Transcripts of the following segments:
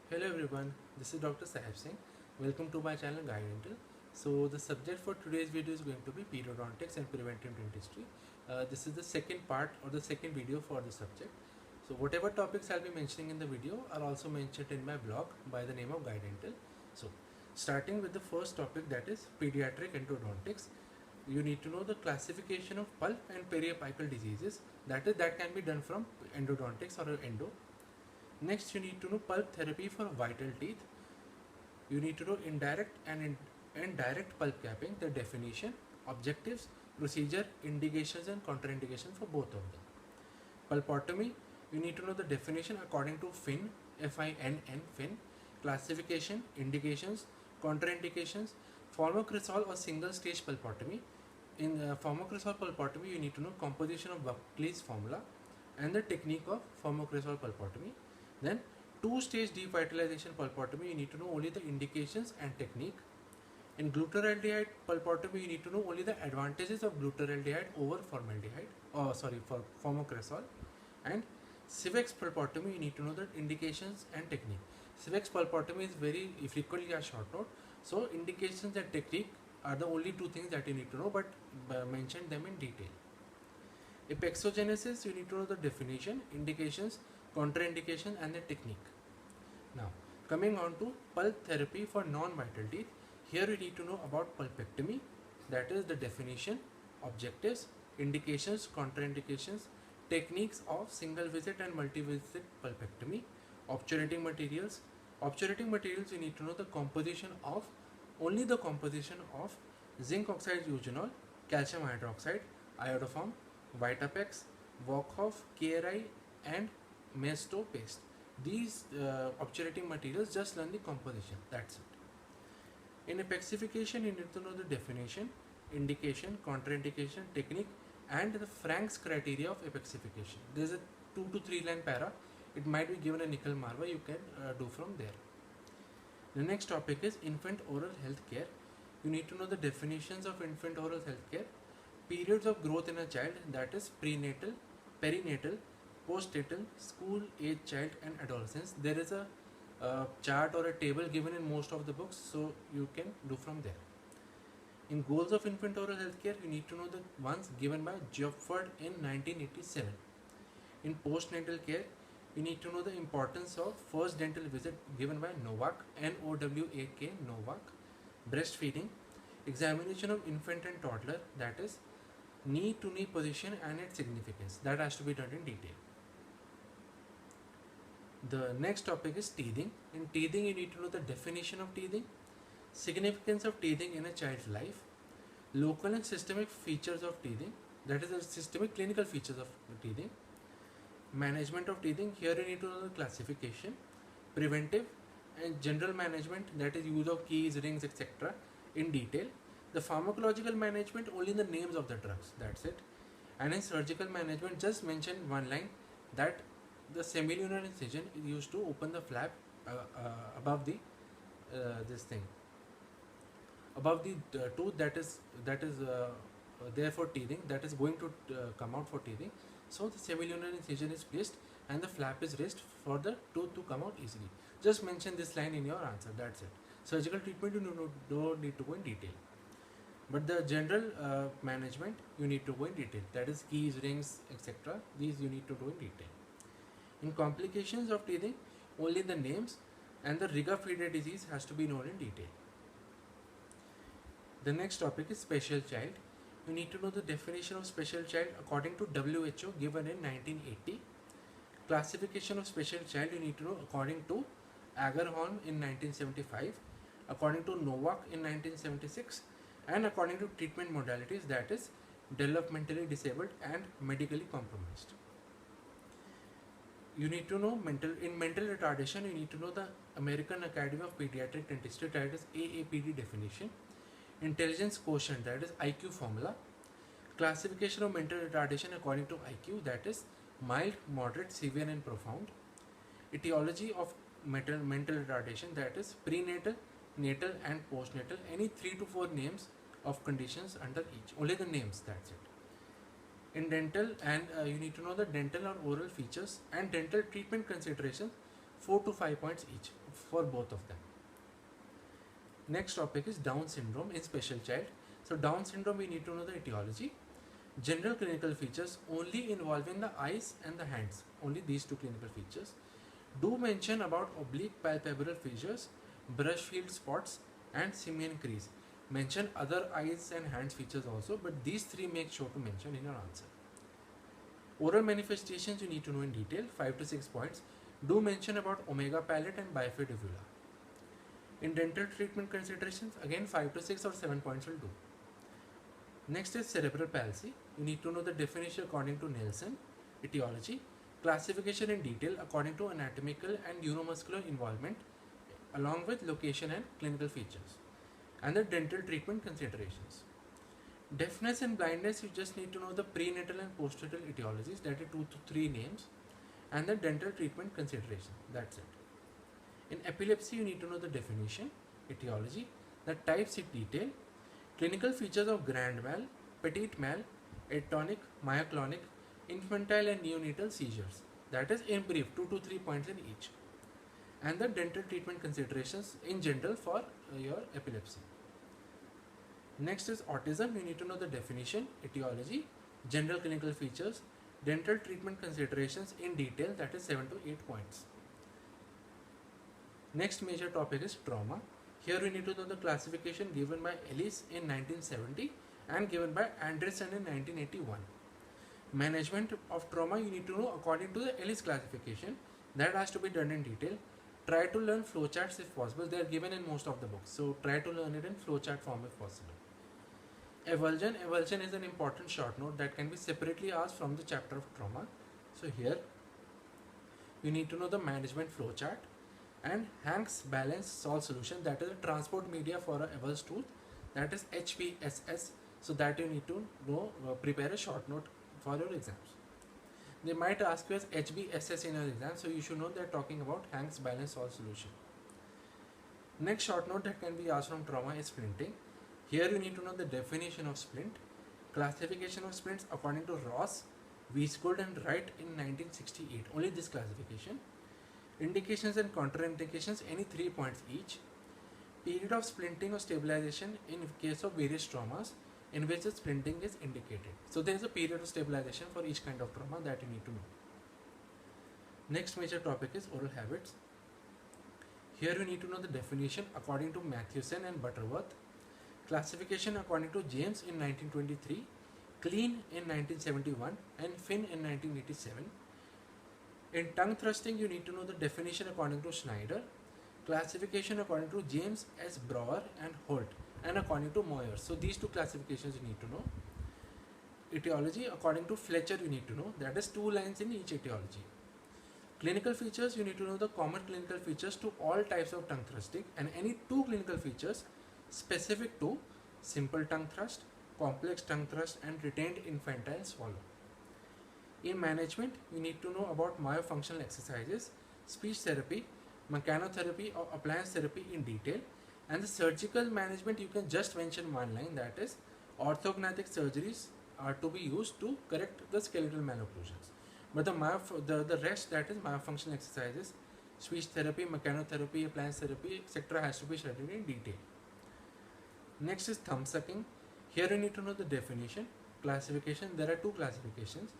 Hello everyone, this is Dr. Sahib Singh. Welcome to my channel Guide Dental. So the subject for today's video is going to be periodontics and preventive dentistry. This is the second part or the second video for the subject. So whatever topics I'll be mentioning in the video are also mentioned in my blog by the name of Guide Dental. So starting with the first topic, that is pediatric endodontics. You need to know the classification of pulp and periapical diseases. That can be done from endodontics or endo. Next, you need to know pulp therapy for vital teeth. You need to know indirect and indirect pulp capping, the definition, objectives, procedure, indications and contraindications for both of them. Pulpotomy, you need to know the definition according to FIN, F-I-N-N, FIN, classification, indications, contraindications, formocresol or single stage pulpotomy. In formocresol pulpotomy, you need to know composition of Buckley's formula and the technique of formocresol pulpotomy. Then two-stage devitalization pulpotomy, you need to know only the indications and technique. In glutaraldehyde pulpotomy, you need to know only the advantages of glutaraldehyde over formaldehyde, for formocresol. And Civex pulpotomy, you need to know the indications and technique. Civex pulpotomy is very frequently a short note, so indications and technique are the only two things that you need to know, but mention them in detail. Apexogenesis, you need to know the definition, indications, contraindication and the technique. Now, coming on to pulp therapy for non-vital teeth, here you need to know about pulpectomy, that is the definition, objectives, indications, contraindications, techniques of single visit and multi-visit pulpectomy, obturating materials. Obturating materials, you need to know the composition of, only the composition of zinc oxide eugenol, calcium hydroxide, iodoform, Vitapex, Volkhoff, KRI and Mesto paste. These obturating materials, just learn the composition, that's it. In apexification, you need to know the definition, indication, contraindication, technique and the Frank's criteria of apexification. There is a 2 to 3 line para. It might be given a nickel marva, you can do from there. The next topic is infant oral health care. You need to know the definitions of infant oral health care, periods of growth in a child, that is prenatal, perinatal, postnatal, school age child and adolescence. There is a chart or a table given in most of the books, so you can do from there. In goals of infant oral health care, you need to know the ones given by Geofford in 1987. In postnatal care, you need to know the importance of first dental visit given by Novak, N-O-W-A-K, Novak. Breastfeeding, examination of infant and toddler, that is knee to knee position and its significance, that has to be done in detail. The next topic is teething. In teething, you need to know the definition of teething, significance of teething in a child's life, local and systemic features of teething, that is the systemic clinical features of teething, management of teething. Here you need to know the classification, preventive and general management, that is use of keys, rings, etc. in detail. The pharmacological management, only the names of the drugs, that's it. And in surgical management, just mention one line, that the semilunar incision is used to open the flap above the this thing, above the tooth that is there for teething, that is going to come out for teething. So the semilunar incision is placed and the flap is raised for the tooth to come out easily. Just mention this line in your answer, that's it. Surgical treatment, you don't need to go in detail. But the general management, you need to go in detail, that is keys, rings, etc. These you need to do in detail. In complications of teething, only the names and the Riga-Fede disease has to be known in detail. The next topic is special child. You need to know the definition of special child according to WHO given in 1980. Classification of special child, you need to know according to Agarhorn in 1975, according to Novak in 1976, and according to treatment modalities, that is developmentally disabled and medically compromised. You need to know mental retardation, you need to know the American Academy of Pediatric Dentistry, that is AAPD definition. Intelligence quotient, that is IQ formula. Classification of mental retardation according to IQ, that is mild, moderate, severe and profound. Etiology of mental retardation, that is prenatal, natal and postnatal. Any 3 to 4 names of conditions under each, only the names, that's it. In dental, and you need to know the dental or oral features and dental treatment considerations 4 to 5 points each for both of them. Next topic is Down syndrome in special child. So Down syndrome, we need to know the etiology. General clinical features only involving the eyes and the hands, only these two clinical features. Do mention about oblique palpebral fissures, brush field spots and simian crease. Mention other eyes and hands features also, but these three make sure to mention in your answer. Oral manifestations you need to know in detail, 5 to 6 points. Do mention about omega palate and bifid uvula. In dental treatment considerations, again 5 to 6 or 7 points will do. Next is cerebral palsy. You need to know the definition according to Nelson, etiology, classification in detail according to anatomical and neuromuscular involvement, along with location and clinical features, and the dental treatment considerations. Deafness and blindness, you just need to know the prenatal and postnatal etiologies, that is 2 to 3 names, and the dental treatment consideration. That's it. In epilepsy, you need to know the definition, etiology, the types in detail, clinical features of grand mal, petit mal, atonic, myoclonic, infantile and neonatal seizures. That is in brief, 2 to 3 points in each. And the dental treatment considerations in general for your epilepsy. Next is autism. You need to know the definition, etiology, general clinical features, dental treatment considerations in detail, that is 7 to 8 points. Next major topic is trauma. Here we need to know the classification given by Ellis in 1970 and given by Anderson in 1981. Management of trauma, you need to know according to the Ellis classification. That has to be done in detail. Try to learn flowcharts if possible. They are given in most of the books, so try to learn it in flowchart form if possible. Avulsion is an important short note that can be separately asked from the chapter of trauma. So here you need to know the management flowchart and Hank's balance salt solution, that is a transport media for a avulsed tooth, that is HBSS. So that you need to know, prepare a short note for your exams. They might ask you as HBSS in your exam, so you should know they are talking about Hank's balance salt solution. Next short note that can be asked from trauma is splinting. Here you need to know the definition of splint, classification of splints according to Ross, Wiesgold and Wright in 1968. Only this classification. Indications and contraindications, any 3 points each. Period of splinting or stabilization in case of various traumas in which the splinting is indicated. So there is a period of stabilization for each kind of trauma that you need to know. Next major topic is oral habits. Here you need to know the definition according to Mathewson and Butterworth, classification according to James in 1923, Clean in 1971 and Finn in 1987. In tongue thrusting, you need to know the definition according to Schneider, classification according to James S. Brower and Holt, and according to Moyers. So these two classifications you need to know. Etiology according to Fletcher you need to know, that is 2 lines in each etiology. Clinical features, you need to know the common clinical features to all types of tongue thrusting and any 2 clinical features specific to simple tongue thrust, complex tongue thrust and retained infantile swallow. In management, you need to know about myofunctional exercises, speech therapy, mechanotherapy or appliance therapy in detail, and the surgical management you can just mention 1 line, that is orthognathic surgeries are to be used to correct the skeletal malocclusions. But the rest, that is myofunctional exercises, speech therapy, mechanotherapy, appliance therapy, etc. has to be studied in detail. Next is thumb sucking. Here you need to know the definition, classification. There are 2 classifications.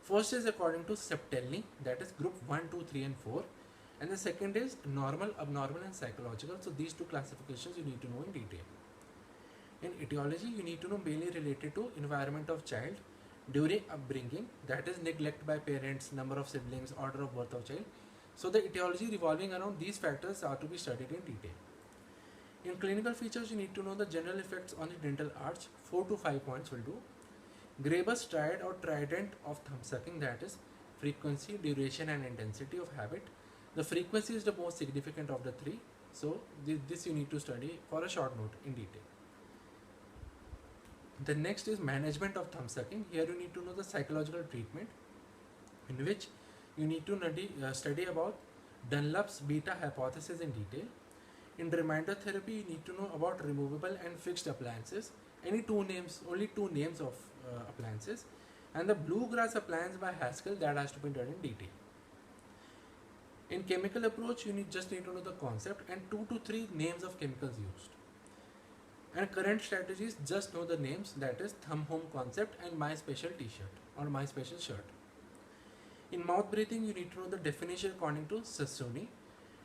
First is according to Septelny, that is group 1, 2, 3 and 4. And the second is normal, abnormal and psychological. So these 2 classifications you need to know in detail. In etiology, you need to know mainly related to environment of child during upbringing, that is neglect by parents, number of siblings, order of birth of child. So the etiology revolving around these factors are to be studied in detail. In clinical features, you need to know the general effects on the dental arch. 4 to 5 points will do. Grebus triad or trident of thumb sucking, that is frequency, duration and intensity of habit. The frequency is the most significant of the 3. So this you need to study for a short note in detail. The next is management of thumb sucking. Here you need to know the psychological treatment, in which you need to study about Dunlop's beta hypothesis in detail. In reminder therapy, you need to know about removable and fixed appliances. Only two names of appliances, and the bluegrass appliance by Haskell, that has to be done in detail. In chemical approach, you just need to know the concept and 2 to 3 names of chemicals used. And current strategies, just know the names, that is thumb home concept and my special t-shirt or my special shirt. In mouth breathing, you need to know the definition according to Sassoon,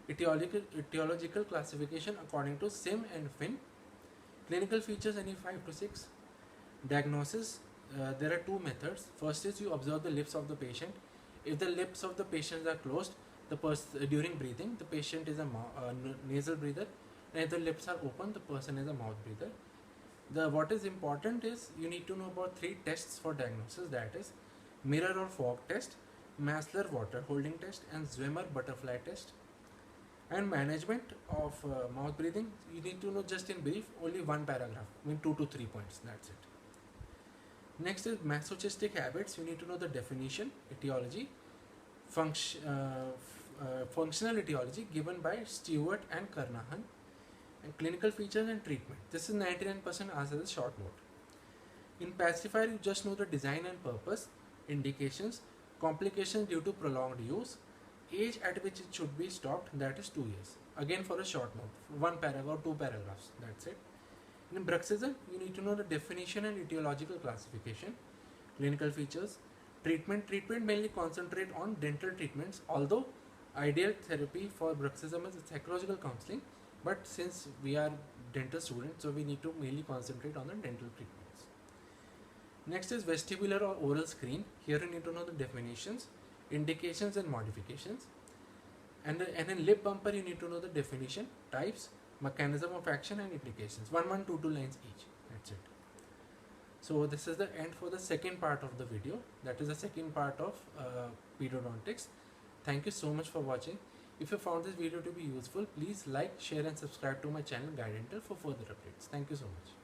etiological classification according to Sim and Finn, clinical features any 5 to 6. Diagnosis, there are two methods. First is you observe the lips of the patient. If the lips of the patient are closed, during breathing, the patient is a nasal breather, and if the lips are open, the person is a mouth breather. What is important is you need to know about 3 tests for diagnosis, that is mirror or fog test, Maslach water holding test, and Zwemmer butterfly test. And management of mouth breathing, you need to know just in brief only one paragraph, I mean 2 to 3 points, that's it. Next is masochistic habits. You need to know the definition, etiology, functional etiology given by Stewart and Carnahan, and clinical features and treatment. This is 99% asked as a short note. In pacifier, you just know the design and purpose, indications, complications due to prolonged use, age at which it should be stopped, that is 2 years. Again for a short note, 1 paragraph, 2 paragraphs, that's it. In bruxism, you need to know the definition and etiological classification, clinical features, treatment. Treatment mainly concentrate on dental treatments, although ideal therapy for bruxism is psychological counseling, but since we are dental students, so we need to mainly concentrate on the dental treatments. Next is vestibular or oral screen. Here you need to know the definitions, indications and modifications. And in lip bumper, you need to know the definition, types, mechanism of action and implications. 2 lines each, that's it. So this is the end for the second part of the video, that is the second part of periodontics. Thank you so much for watching. If you found this video to be useful, please like, share and subscribe to my channel Guide Dental for further updates. Thank you so much.